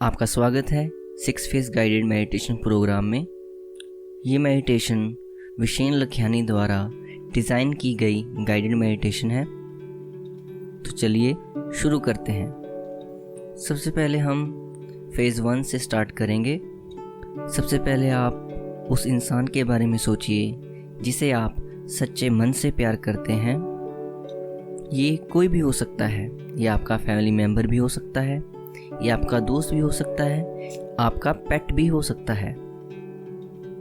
आपका स्वागत है 6 फेस गाइडेड मेडिटेशन प्रोग्राम में। ये मेडिटेशन विशेन लखियानी द्वारा डिज़ाइन की गई गाइडेड मेडिटेशन है। तो चलिए शुरू करते हैं। सबसे पहले हम फेज़ 1 से स्टार्ट करेंगे। सबसे पहले आप उस इंसान के बारे में सोचिए जिसे आप सच्चे मन से प्यार करते हैं। ये कोई भी हो सकता है, ये आपका फैमिली मेम्बर भी हो सकता है, ये आपका दोस्त भी हो सकता है, आपका पेट भी हो सकता है।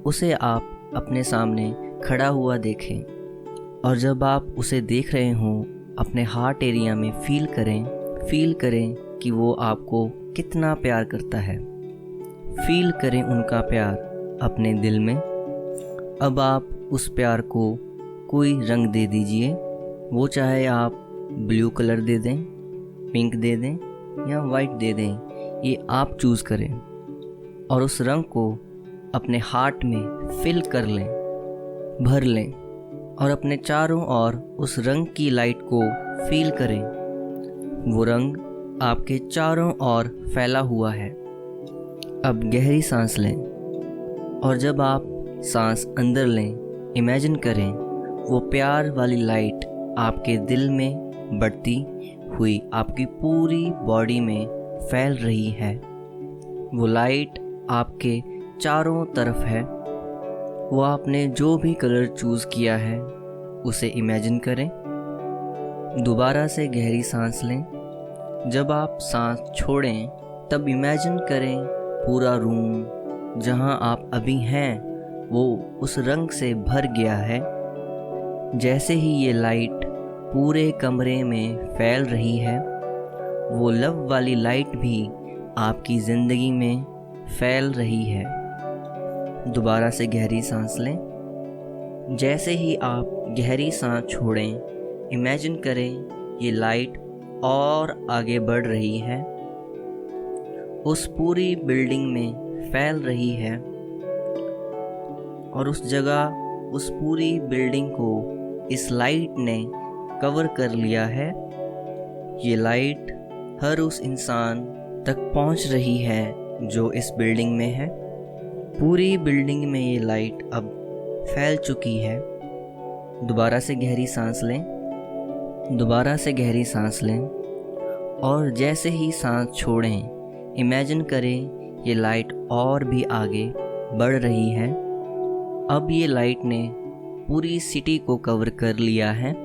उसे आप अपने सामने खड़ा हुआ देखें और जब आप उसे देख रहे हों अपने हार्ट एरिया में फील करें कि वो आपको कितना प्यार करता है। फील करें उनका प्यार अपने दिल में। अब आप उस प्यार को कोई रंग दे दीजिए। वो चाहे आप ब्लू कलर दे दें, पिंक दे दें या वाइट दे दें, ये आप चूज़ करें और उस रंग को अपने हार्ट में फिल कर लें, भर लें और अपने चारों ओर उस रंग की लाइट को फील करें। वो रंग आपके चारों ओर फैला हुआ है। अब गहरी सांस लें और जब आप सांस अंदर लें, इमेजिन करें वो प्यार वाली लाइट आपके दिल में बढ़ती हुई आपकी पूरी बॉडी में फैल रही है। वो लाइट आपके चारों तरफ है। वो आपने जो भी कलर चूज़ किया है उसे इमेजिन करें। दोबारा से गहरी सांस लें। जब आप सांस छोड़ें तब इमेजिन करें पूरा रूम जहां आप अभी हैं वो उस रंग से भर गया है। जैसे ही ये लाइट पूरे कमरे में फैल रही है, वो लव वाली लाइट भी आपकी ज़िंदगी में फैल रही है। दोबारा से गहरी सांस लें। जैसे ही आप गहरी सांस छोड़ें, इमेजिन करें ये लाइट और आगे बढ़ रही है, उस पूरी बिल्डिंग में फैल रही है और उस जगह उस पूरी बिल्डिंग को इस लाइट ने कवर कर लिया है। ये लाइट हर उस इंसान तक पहुंच रही है जो इस बिल्डिंग में है। पूरी बिल्डिंग में ये लाइट अब फैल चुकी है। दोबारा से गहरी सांस लें। दोबारा से गहरी सांस लें और जैसे ही सांस छोड़ें, इमेजिन करें ये लाइट और भी आगे बढ़ रही है। अब ये लाइट ने पूरी सिटी को कवर कर लिया है।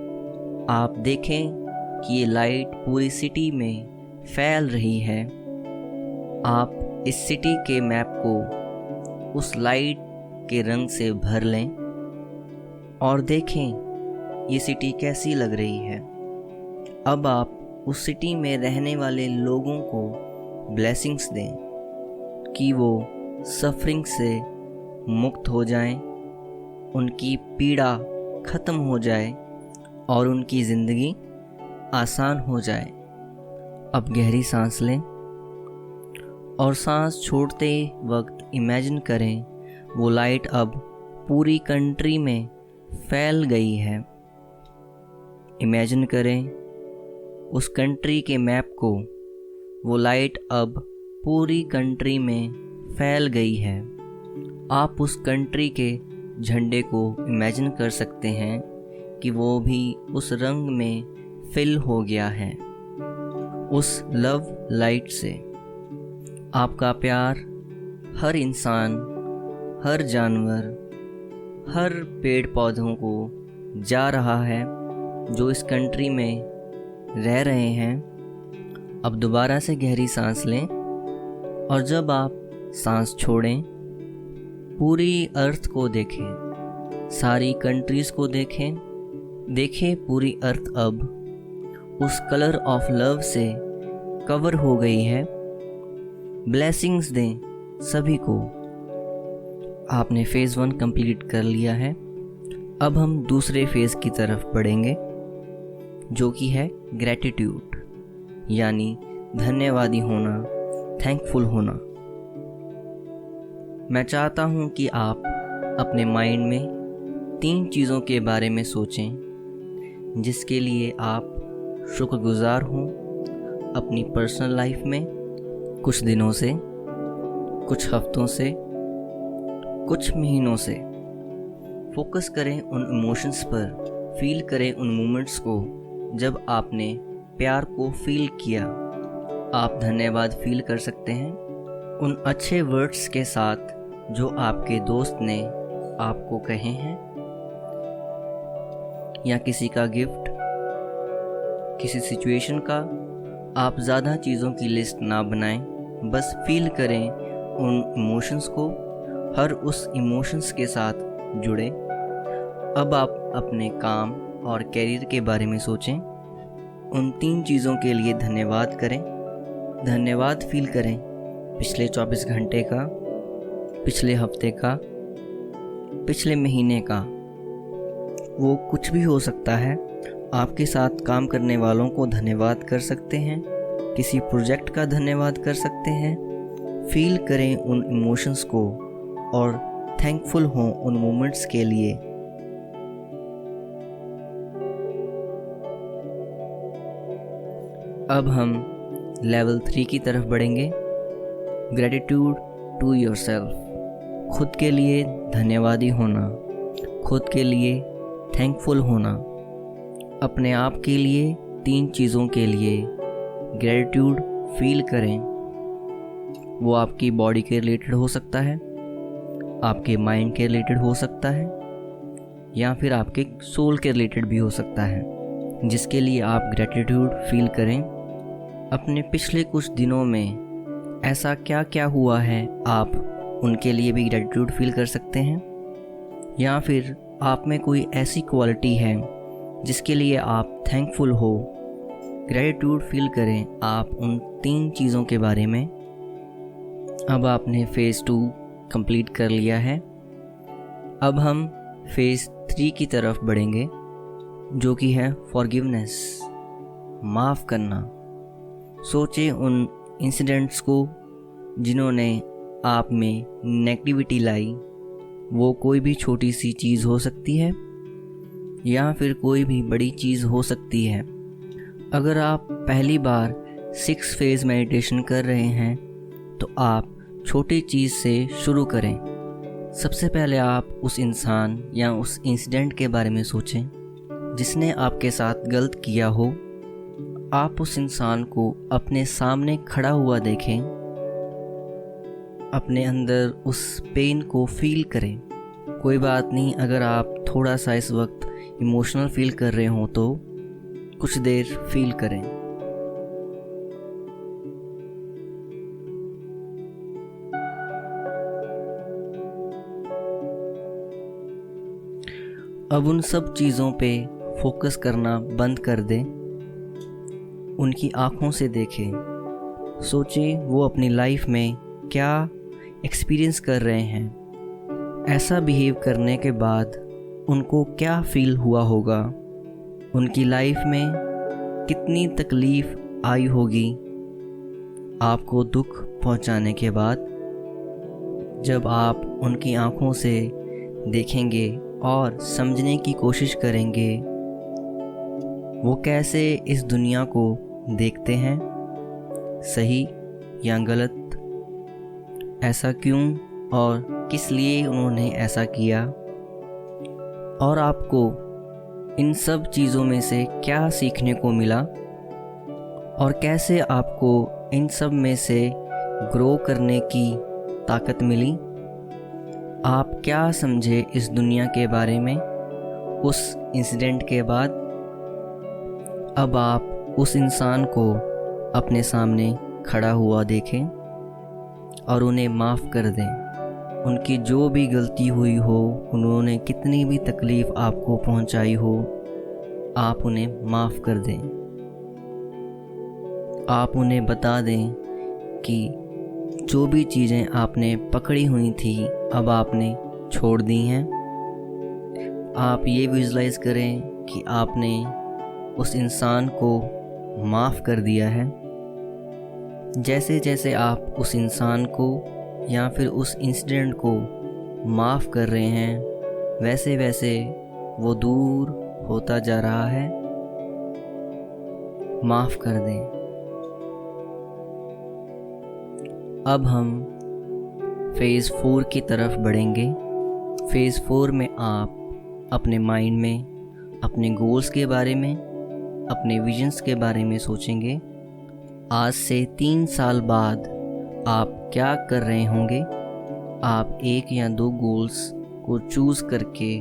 आप देखें कि ये लाइट पूरी सिटी में फैल रही है। आप इस सिटी के मैप को उस लाइट के रंग से भर लें और देखें ये सिटी कैसी लग रही है। अब आप उस सिटी में रहने वाले लोगों को ब्लेसिंग्स दें कि वो सफरिंग से मुक्त हो जाएं, उनकी पीड़ा ख़त्म हो जाए और उनकी ज़िंदगी आसान हो जाए। अब गहरी सांस लें और सांस छोड़ते वक्त इमेजिन करें वो लाइट अब पूरी कंट्री में फैल गई है। इमेजिन करें उस कंट्री के मैप को, वो लाइट अब पूरी कंट्री में फैल गई है। आप उस कंट्री के झंडे को इमेजिन कर सकते हैं कि वो भी उस रंग में फिल हो गया है, उस लव लाइट से। आपका प्यार हर इंसान, हर जानवर, हर पेड़ पौधों को जा रहा है जो इस कंट्री में रह रहे हैं। अब दोबारा से गहरी सांस लें और जब आप सांस छोड़ें, पूरी अर्थ को देखें, सारी कंट्रीज़ को देखें। देखें पूरी अर्थ अब उस कलर ऑफ लव से कवर हो गई है। ब्लेसिंग्स दें सभी को। आपने फेज़ 1 कंप्लीट कर लिया है। अब हम दूसरे फेज़ की तरफ बढ़ेंगे जो कि है ग्रैटिट्यूड, यानी धन्यवादी होना, थैंकफुल होना। मैं चाहता हूँ कि आप अपने माइंड में 3 चीज़ों के बारे में सोचें जिसके लिए आप शुक्रगुजार हों अपनी पर्सनल लाइफ में, कुछ दिनों से, कुछ हफ्तों से, कुछ महीनों से फोकस करें उन इमोशंस पर, फील करें उन मोमेंट्स को जब आपने प्यार को फील किया। आप धन्यवाद फील कर सकते हैं उन अच्छे वर्ड्स के साथ जो आपके दोस्त ने आपको कहे हैं, या किसी का गिफ्ट, किसी सिचुएशन का। आप ज़्यादा चीज़ों की लिस्ट ना बनाएं, बस फील करें उन इमोशंस को, हर उस इमोशंस के साथ जुड़ें। अब आप अपने काम और कैरियर के बारे में सोचें। उन 3 चीज़ों के लिए धन्यवाद करें। धन्यवाद फील करें पिछले 24 घंटे का, पिछले हफ्ते का, पिछले महीने का। वो कुछ भी हो सकता है। आपके साथ काम करने वालों को धन्यवाद कर सकते हैं, किसी प्रोजेक्ट का धन्यवाद कर सकते हैं। फील करें उन इमोशंस को और थैंकफुल हों उन मोमेंट्स के लिए। अब हम लेवल 3 की तरफ बढ़ेंगे। Gratitude to yourself. खुद के लिए धन्यवादी होना, खुद के लिए थैंकफुल होना। अपने आप के लिए 3 चीज़ों के लिए ग्रेटिट्यूड फील करें। वो आपकी बॉडी के रिलेटेड हो सकता है, आपके माइंड के रिलेटेड हो सकता है, या फिर आपके सोल के रिलेटेड भी हो सकता है, जिसके लिए आप ग्रेटिट्यूड फील करें। अपने पिछले कुछ दिनों में ऐसा क्या क्या हुआ है, आप उनके लिए भी ग्रेटिट्यूड फील कर सकते हैं। या फिर आप में कोई ऐसी क्वालिटी है जिसके लिए आप थैंकफुल हो, ग्रेटिट्यूड फील करें आप उन 3 चीज़ों के बारे में। अब आपने फेज़ 2 कंप्लीट कर लिया है। अब हम फेज़ 3 की तरफ बढ़ेंगे, जो कि है फॉरगिवनेस, माफ़ करना। सोचें उन इंसिडेंट्स को जिन्होंने आप में नेगेटिविटी लाई। वो कोई भी छोटी सी चीज़ हो सकती है, या फिर कोई भी बड़ी चीज़ हो सकती है। अगर आप पहली बार 6 फेज़ मेडिटेशन कर रहे हैं तो आप छोटी चीज़ से शुरू करें। सबसे पहले आप उस इंसान या उस इंसिडेंट के बारे में सोचें जिसने आपके साथ गलत किया हो। आप उस इंसान को अपने सामने खड़ा हुआ देखें, अपने अंदर उस पेन को फील करें। कोई बात नहीं, अगर आप थोड़ा सा इस वक्त इमोशनल फील कर रहे हो तो कुछ देर फील करें। अब उन सब चीज़ों पे फोकस करना बंद कर दें। उनकी आँखों से देखें। सोचें वो अपनी लाइफ में क्या एक्सपीरियंस कर रहे हैं। ऐसा बिहेव करने के बाद उनको क्या फील हुआ होगा, उनकी लाइफ में कितनी तकलीफ़ आई होगी आपको दुख पहुंचाने के बाद। जब आप उनकी आँखों से देखेंगे और समझने की कोशिश करेंगे वो कैसे इस दुनिया को देखते हैं, सही या गलत, ऐसा क्यों और किस लिए उन्होंने ऐसा किया, और आपको इन सब चीज़ों में से क्या सीखने को मिला, और कैसे आपको इन सब में से ग्रो करने की ताकत मिली। आप क्या समझे इस दुनिया के बारे में उस इंसिडेंट के बाद। अब आप उस इंसान को अपने सामने खड़ा हुआ देखें और उन्हें माफ़ कर दें। उनकी जो भी गलती हुई हो, उन्होंने कितनी भी तकलीफ़ आपको पहुंचाई हो, आप उन्हें माफ़ कर दें। आप उन्हें बता दें कि जो भी चीज़ें आपने पकड़ी हुई थी अब आपने छोड़ दी हैं। आप ये विजुलाइज़ करें कि आपने उस इंसान को माफ़ कर दिया है। जैसे जैसे आप उस इंसान को या फिर उस इंसिडेंट को माफ़ कर रहे हैं, वैसे वैसे वो दूर होता जा रहा है। माफ़ कर दें। अब हम फेज़ 4 की तरफ बढ़ेंगे। फेज़ 4 में आप अपने माइंड में अपने गोल्स के बारे में, अपने विजन्स के बारे में सोचेंगे। आज से 3 साल बाद आप क्या कर रहे होंगे। आप 1 या 2 गोल्स को चूज़ करके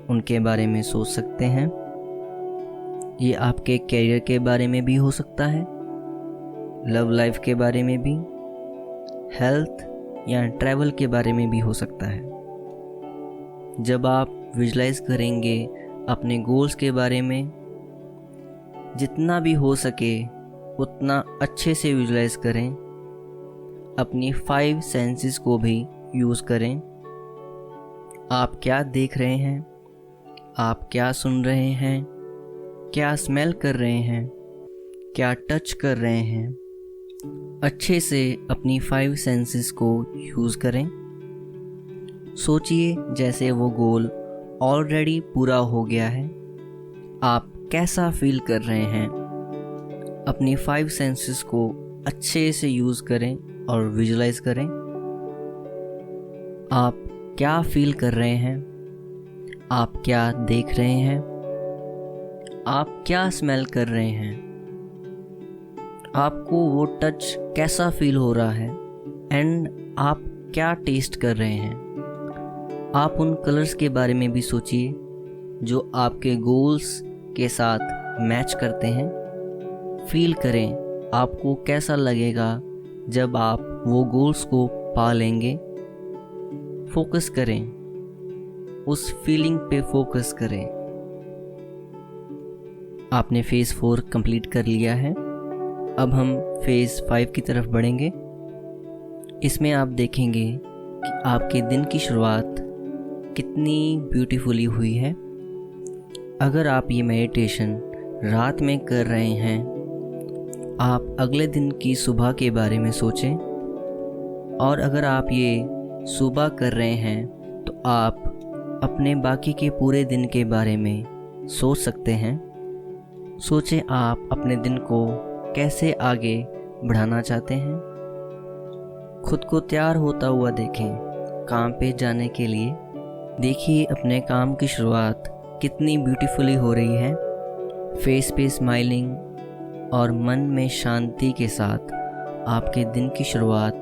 उनके बारे में सोच सकते हैं। ये आपके कैरियर के बारे में भी हो सकता है, लव लाइफ के बारे में भी, हेल्थ या ट्रैवल के बारे में भी हो सकता है। जब आप विजुलाइज करेंगे अपने गोल्स के बारे में, जितना भी हो सके उतना अच्छे से विजुलाइज करें। अपनी 5 सेंसेस को भी यूज़ करें। आप क्या देख रहे हैं, आप क्या सुन रहे हैं, क्या स्मेल कर रहे हैं, क्या टच कर रहे हैं। अच्छे से अपनी 5 सेंसेस को यूज़ करें। सोचिए जैसे वो गोल ऑलरेडी पूरा हो गया है। आप कैसा फील कर रहे हैं। अपनी 5 सेंसेस को अच्छे से यूज़ करें और विजुलाइज करें। आप क्या फील कर रहे हैं, आप क्या देख रहे हैं, आप क्या स्मेल कर रहे हैं, आपको वो टच कैसा फील हो रहा है एंड आप क्या टेस्ट कर रहे हैं। आप उन कलर्स के बारे में भी सोचिए जो आपके गोल्स के साथ मैच करते हैं। फील करें आपको कैसा लगेगा जब आप वो गोल्स को पा लेंगे। फोकस करें, उस फीलिंग पे फोकस करें। आपने फेज़ 4 कंप्लीट कर लिया है। अब हम फेज़ 5 की तरफ बढ़ेंगे। इसमें आप देखेंगे कि आपके दिन की शुरुआत कितनी ब्यूटीफुली हुई है। अगर आप ये मेडिटेशन रात में कर रहे हैं, आप अगले दिन की सुबह के बारे में सोचें। और अगर आप ये सुबह कर रहे हैं तो आप अपने बाकी के पूरे दिन के बारे में सोच सकते हैं। सोचें आप अपने दिन को कैसे आगे बढ़ाना चाहते हैं। खुद को तैयार होता हुआ देखें काम पे जाने के लिए। देखिए अपने काम की शुरुआत कितनी ब्यूटीफुली हो रही है। फेस पे स्माइलिंग और मन में शांति के साथ आपके दिन की शुरुआत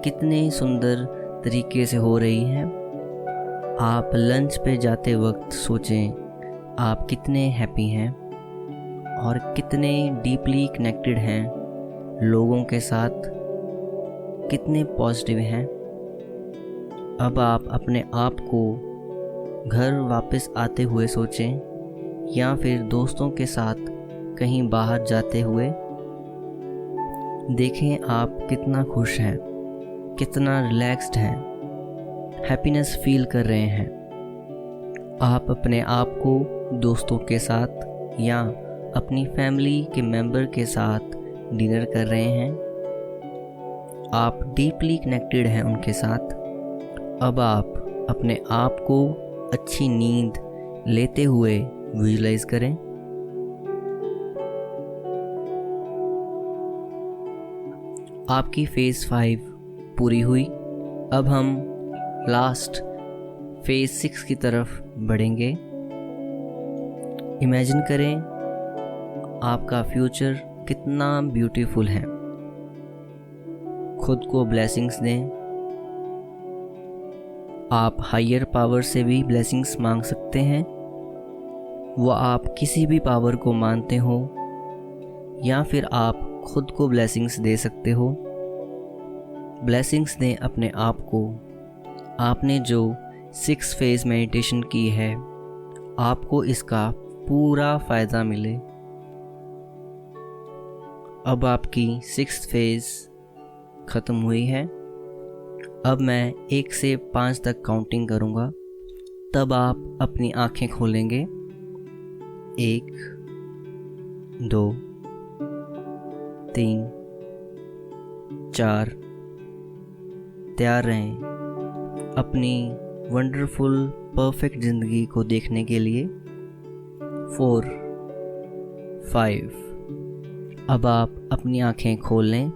कितने सुंदर तरीके से हो रही है। आप लंच पे जाते वक्त सोचें आप कितने हैप्पी हैं और कितने डीपली कनेक्टेड हैं लोगों के साथ, कितने पॉजिटिव हैं। अब आप अपने आप को घर वापस आते हुए सोचें या फिर दोस्तों के साथ कहीं बाहर जाते हुए। देखें आप कितना खुश हैं, कितना रिलैक्स्ड हैं, हैप्पीनेस फील कर रहे हैं। आप अपने आप को दोस्तों के साथ या अपनी फैमिली के मेंबर के साथ डिनर कर रहे हैं। आप डीपली कनेक्टेड हैं उनके साथ। अब आप अपने आप को अच्छी नींद लेते हुए विजुलाइज करें। आपकी फेज़ 5 पूरी हुई। अब हम लास्ट फेज़ 6 की तरफ बढ़ेंगे। इमेजिन करें आपका फ्यूचर कितना ब्यूटीफुल है। खुद को ब्लेसिंग्स दें। आप हायर पावर से भी ब्लेसिंग्स मांग सकते हैं। वो आप किसी भी पावर को मानते हो या फिर आप खुद को ब्लेसिंग्स दे सकते हो। ब्लेसिंग्स दें अपने आप को। आपने जो 6 फेज़ मेडिटेशन की है, आपको इसका पूरा फ़ायदा मिले। अब आपकी 6th फेज़ ख़त्म हुई है। अब मैं 1 से 5 तक काउंटिंग करूँगा, तब आप अपनी आँखें खोलेंगे। 1, 2, 3, 4। तैयार रहें अपनी वंडरफुल परफेक्ट ज़िंदगी को देखने के लिए। 4, 5। अब आप अपनी आँखें खोल लें।